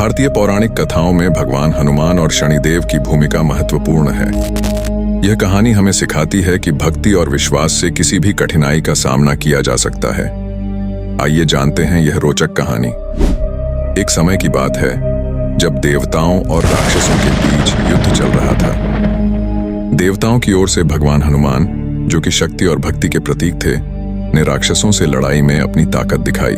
भारतीय पौराणिक कथाओं में भगवान हनुमान और शनिदेव की भूमिका महत्वपूर्ण है। यह कहानी हमें सिखाती है कि भक्ति और विश्वास से किसी भी कठिनाई का सामना किया जा सकता है। आइए जानते हैं यह रोचक कहानी। एक समय की बात है जब देवताओं और राक्षसों के बीच युद्ध चल रहा था। देवताओं की ओर से भगवान हनुमान, जो कि शक्ति और भक्ति के प्रतीक थे, ने राक्षसों से लड़ाई में अपनी ताकत दिखाई।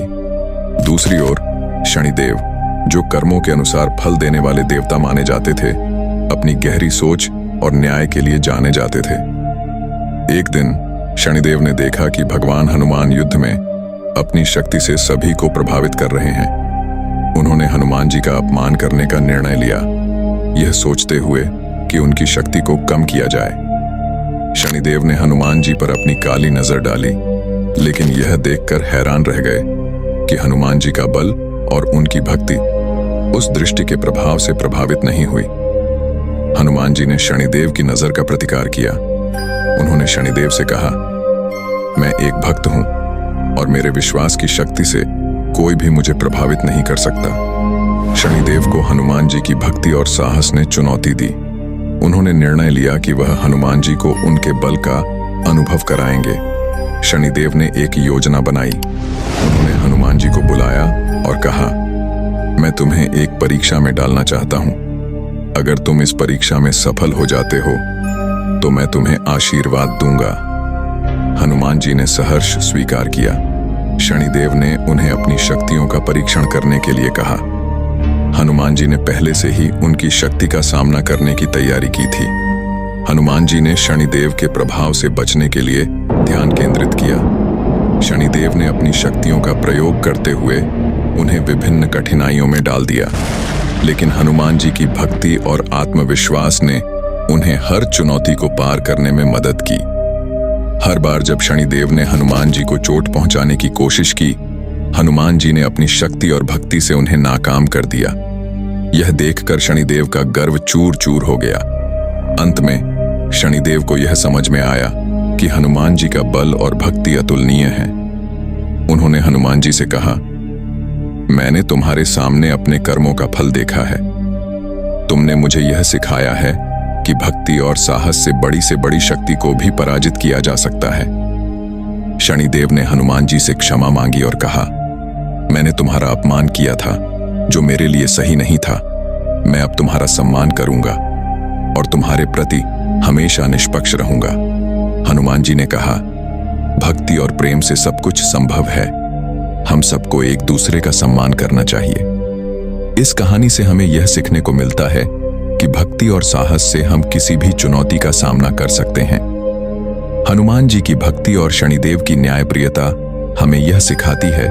दूसरी ओर शनिदेव, जो कर्मों के अनुसार फल देने वाले देवता माने जाते थे, अपनी गहरी सोच और न्याय के लिए जाने जाते थे। एक दिन शनिदेव ने देखा कि भगवान हनुमान युद्ध में अपनी शक्ति से सभी को प्रभावित कर रहे हैं। उन्होंने हनुमान जी का अपमान करने का निर्णय लिया, यह सोचते हुए कि उनकी शक्ति को कम किया जाए। शनिदेव ने हनुमान जी पर अपनी काली नजर डाली, लेकिन यह देखकर हैरान रह गए कि हनुमान जी का बल और उनकी भक्ति उस दृष्टि के प्रभाव से प्रभावित नहीं हुई। हनुमान जी ने शनिदेव की नजर का प्रतिकार किया। उन्होंने शनिदेव से कहा, मैं एक भक्त हूं और मेरे विश्वास की शक्ति से कोई भी मुझे प्रभावित नहीं कर सकता। शनिदेव को हनुमान जी की भक्ति और साहस ने चुनौती दी। उन्होंने निर्णय लिया कि वह हनुमान जी को उनके बल का अनुभव कराएंगे। शनिदेव ने एक योजना बनाई। उन्होंने हनुमान जी को बुलाया और कहा, मैं तुम्हें एक परीक्षा में डालना चाहता हूं। अगर तुम इस परीक्षा में सफल हो जाते हो तो मैं तुम्हें आशीर्वाद दूंगा। हनुमान जी ने सहर्ष स्वीकार किया। शनिदेव ने उन्हें अपनी शक्तियों का परीक्षण करने के लिए कहा। हनुमान जी ने पहले से ही उनकी शक्ति का सामना करने की तैयारी की थी। हनुमान जी ने शनिदेव के प्रभाव से बचने के लिए ध्यान केंद्रित किया। शनिदेव ने अपनी शक्तियों का प्रयोग करते हुए उन्हें विभिन्न कठिनाइयों में डाल दिया, लेकिन हनुमान जी की भक्ति और आत्मविश्वास ने उन्हें हर चुनौती को पार करने में मदद की। हर बार जब शनिदेव ने हनुमान जी को चोट पहुंचाने की कोशिश की, हनुमान जी ने अपनी शक्ति और भक्ति से उन्हें नाकाम कर दिया। यह देखकर शनिदेव का गर्व चूर चूर हो गया। अंत में शनिदेव को यह समझ में आया कि हनुमान जी का बल और भक्ति अतुलनीय है। उन्होंने हनुमान जी से कहा, मैंने तुम्हारे सामने अपने कर्मों का फल देखा है। तुमने मुझे यह सिखाया है कि भक्ति और साहस से बड़ी शक्ति को भी पराजित किया जा सकता है। शनिदेव ने हनुमान जी से क्षमा मांगी और कहा, मैंने तुम्हारा अपमान किया था, जो मेरे लिए सही नहीं था। मैं अब तुम्हारा सम्मान करूंगा और तुम्हारे प्रति हमेशा निष्पक्ष रहूंगा। हनुमान जी ने कहा, भक्ति और प्रेम से सब कुछ संभव है। हम सबको एक दूसरे का सम्मान करना चाहिए। इस कहानी से हमें यह सीखने को मिलता है कि भक्ति और साहस से हम किसी भी चुनौती का सामना कर सकते हैं। हनुमान जी की भक्ति और शनिदेव की न्यायप्रियता हमें यह सिखाती है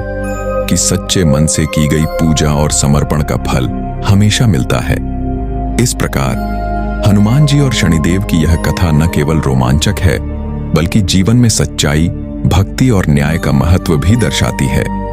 कि सच्चे मन से की गई पूजा और समर्पण का फल हमेशा मिलता है। इस प्रकार हनुमान जी और शनिदेव की यह कथा न केवल रोमांचक है, बल्कि जीवन में सच्चाई, भक्ति और न्याय का महत्व भी दर्शाती है।